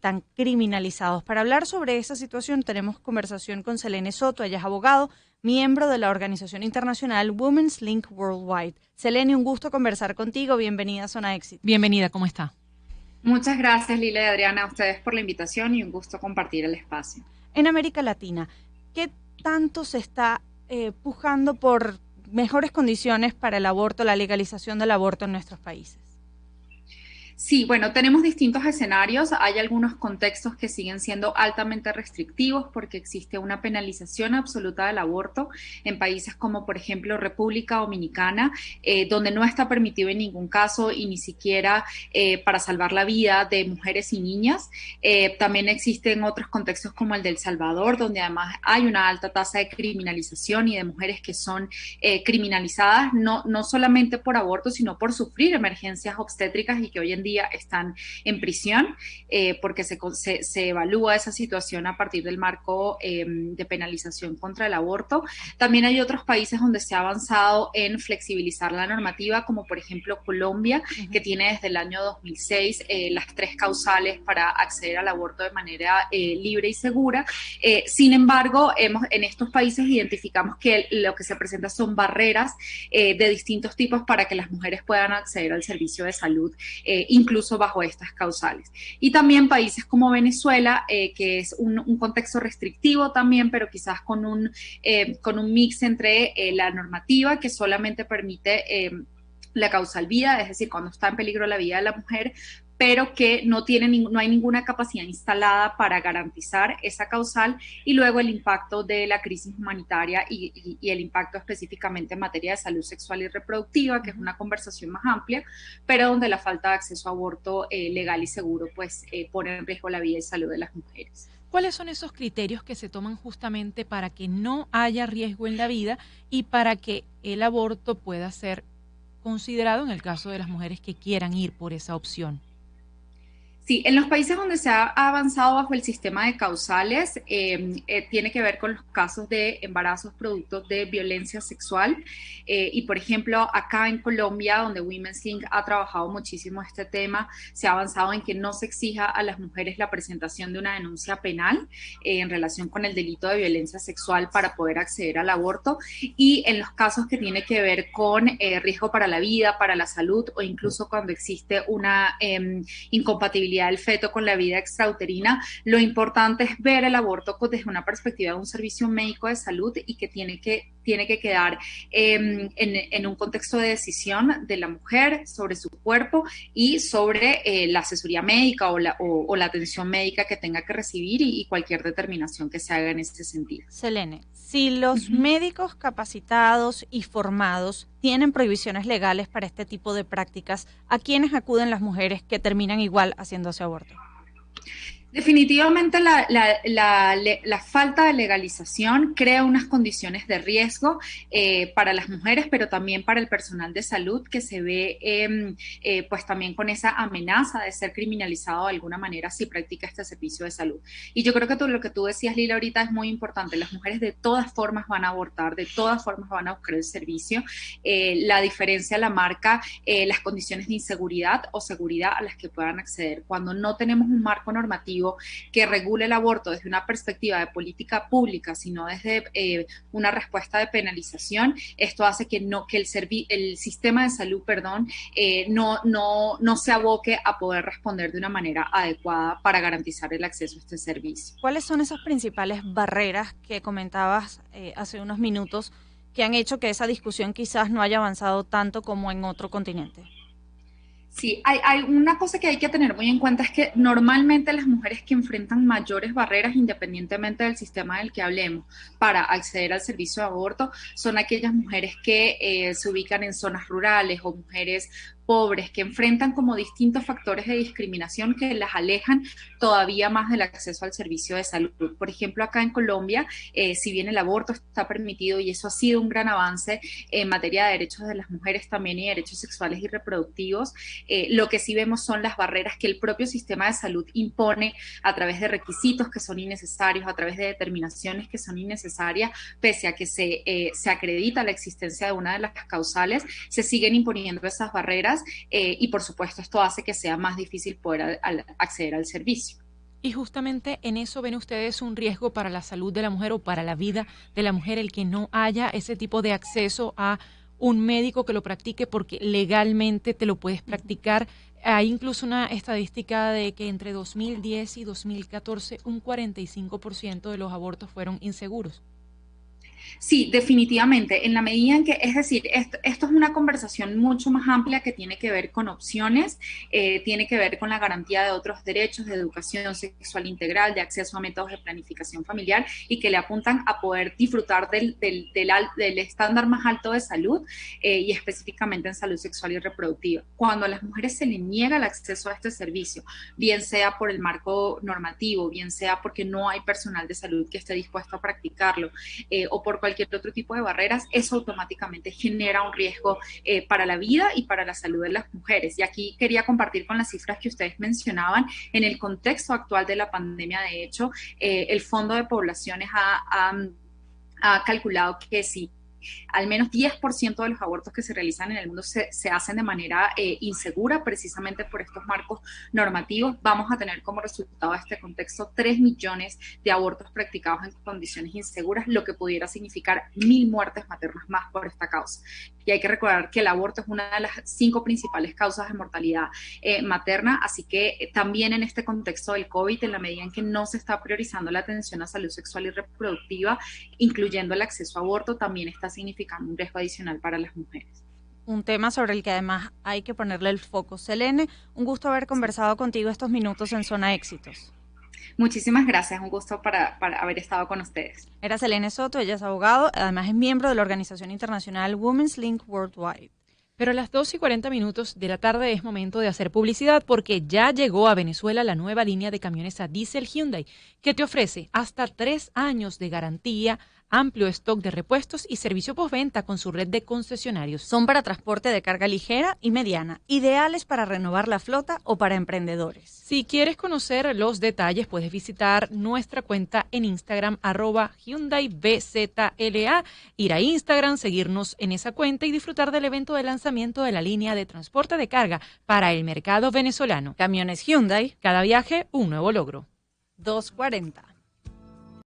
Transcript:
están criminalizados. Para hablar sobre esa situación tenemos conversación con Selene Soto, ella es abogado, miembro de la organización internacional Women's Link Worldwide. Selene, un gusto conversar contigo, bienvenida a Zona Éxito. Bienvenida, ¿cómo está? Muchas gracias, Lila y Adriana, a ustedes por la invitación y un gusto compartir el espacio. En América Latina, ¿qué tanto se está pujando por mejores condiciones para el aborto, la legalización del aborto en nuestros países? Sí, bueno, tenemos distintos escenarios. Hay algunos contextos que siguen siendo altamente restrictivos porque existe una penalización absoluta del aborto en países como, por ejemplo, República Dominicana, donde no está permitido en ningún caso y ni siquiera para salvar la vida de mujeres y niñas. También existen otros contextos como el de El Salvador, donde además hay una alta tasa de criminalización y de mujeres que son criminalizadas no solamente por aborto, sino por sufrir emergencias obstétricas y que hoy en día están en prisión porque se evalúa esa situación a partir del marco de penalización contra el aborto. También hay otros países donde se ha avanzado en flexibilizar la normativa, como por ejemplo Colombia, que tiene desde el año 2006 las 3 causales para acceder al aborto de manera libre y segura. Sin embargo, en estos países identificamos que lo que se presenta son barreras de distintos tipos para que las mujeres puedan acceder al servicio de salud, incluso bajo estas causales. Y también países como Venezuela, que es un contexto restrictivo también, pero quizás con un mix entre la normativa que solamente permite la causal vida, es decir, cuando está en peligro la vida de la mujer, pero que no hay ninguna capacidad instalada para garantizar esa causal, y luego el impacto de la crisis humanitaria y el impacto específicamente en materia de salud sexual y reproductiva, que es una conversación más amplia, pero donde la falta de acceso a aborto legal y seguro pues pone en riesgo la vida y salud de las mujeres. ¿Cuáles son esos criterios que se toman justamente para que no haya riesgo en la vida y para que el aborto pueda ser considerado en el caso de las mujeres que quieran ir por esa opción? Sí, en los países donde se ha avanzado bajo el sistema de causales, tiene que ver con los casos de embarazos productos de violencia sexual. Y por ejemplo, acá en Colombia, donde Women's Link ha trabajado muchísimo este tema, se ha avanzado en que no se exija a las mujeres la presentación de una denuncia penal en relación con el delito de violencia sexual para poder acceder al aborto. Y en los casos que tiene que ver con riesgo para la vida, para la salud, o incluso cuando existe una incompatibilidad del feto con la vida extrauterina, lo importante es ver el aborto desde una perspectiva de un servicio médico de salud y que tiene que quedar en un contexto de decisión de la mujer sobre su cuerpo y sobre la asesoría médica o la atención médica que tenga que recibir y cualquier determinación que se haga en ese sentido. Selene, si los médicos capacitados y formados tienen prohibiciones legales para este tipo de prácticas, ¿a quiénes acuden las mujeres que terminan igual haciéndose aborto? Definitivamente la falta de legalización crea unas condiciones de riesgo para las mujeres, pero también para el personal de salud, que se ve pues también con esa amenaza de ser criminalizado de alguna manera si practica este servicio de salud. Y yo creo que lo que tú decías, Lila, ahorita es muy importante. Las mujeres de todas formas van a abortar, de todas formas van a buscar el servicio. La diferencia la marca las condiciones de inseguridad o seguridad a las que puedan acceder. Cuando no tenemos un marco normativo que regule el aborto desde una perspectiva de política pública, sino desde una respuesta de penalización, esto hace que el sistema de salud, no se aboque a poder responder de una manera adecuada para garantizar el acceso a este servicio. ¿Cuáles son esas principales barreras que comentabas hace unos minutos que han hecho que esa discusión quizás no haya avanzado tanto como en otro continente? Sí, hay una cosa que hay que tener muy en cuenta, es que normalmente las mujeres que enfrentan mayores barreras, independientemente del sistema del que hablemos, para acceder al servicio de aborto, son aquellas mujeres que se ubican en zonas rurales o mujeres pobres que enfrentan como distintos factores de discriminación que las alejan todavía más del acceso al servicio de salud. Por ejemplo, acá en Colombia, si bien el aborto está permitido y eso ha sido un gran avance en materia de derechos de las mujeres también y derechos sexuales y reproductivos, lo que sí vemos son las barreras que el propio sistema de salud impone a través de requisitos que son innecesarios, a través de determinaciones que son innecesarias, pese a que se acredita la existencia de una de las causales, se siguen imponiendo esas barreras y por supuesto esto hace que sea más difícil poder acceder al servicio. Y justamente en eso ven ustedes un riesgo para la salud de la mujer o para la vida de la mujer, el que no haya ese tipo de acceso a un médico que lo practique, porque legalmente te lo puedes practicar. Hay incluso una estadística de que entre 2010 y 2014 un 45% de los abortos fueron inseguros. Sí, definitivamente. En la medida en que, es decir, esto es una conversación mucho más amplia que tiene que ver con opciones, tiene que ver con la garantía de otros derechos, de educación sexual integral, de acceso a métodos de planificación familiar y que le apuntan a poder disfrutar del estándar más alto de salud y específicamente en salud sexual y reproductiva. Cuando a las mujeres se les niega el acceso a este servicio, bien sea por el marco normativo, bien sea porque no hay personal de salud que esté dispuesto a practicarlo o por cualquier otro tipo de barreras, eso automáticamente genera un riesgo para la vida y para la salud de las mujeres. Y aquí quería compartir con las cifras que ustedes mencionaban, en el contexto actual de la pandemia, de hecho, el Fondo de Poblaciones ha calculado que sí, al menos 10% de los abortos que se realizan en el mundo se hacen de manera insegura, precisamente por estos marcos normativos. Vamos a tener como resultado de este contexto 3 millones de abortos practicados en condiciones inseguras, lo que pudiera significar 1.000 muertes maternas más por esta causa. Y hay que recordar que el aborto es una de las 5 principales causas de mortalidad materna, así que también en este contexto del COVID, en la medida en que no se está priorizando la atención a salud sexual y reproductiva, incluyendo el acceso a aborto, también está significando un riesgo adicional para las mujeres. Un tema sobre el que además hay que ponerle el foco. Selene, un gusto haber conversado contigo estos minutos en Zona Éxitos. Muchísimas gracias, un gusto para haber estado con ustedes. Era Selene Soto, ella es abogado, además es miembro de la organización internacional Women's Link Worldwide. Pero a las 2:40 de la tarde es momento de hacer publicidad, porque ya llegó a Venezuela la nueva línea de camiones a diésel Hyundai, que te ofrece hasta 3 años de garantía, amplio stock de repuestos y servicio postventa con su red de concesionarios. Son para transporte de carga ligera y mediana, ideales para renovar la flota o para emprendedores. Si quieres conocer los detalles, puedes visitar nuestra cuenta en Instagram, @HyundaiBZLA, ir a Instagram, seguirnos en esa cuenta y disfrutar del evento de lanzamiento de la línea de transporte de carga para el mercado venezolano. Camiones Hyundai, cada viaje un nuevo logro. 240.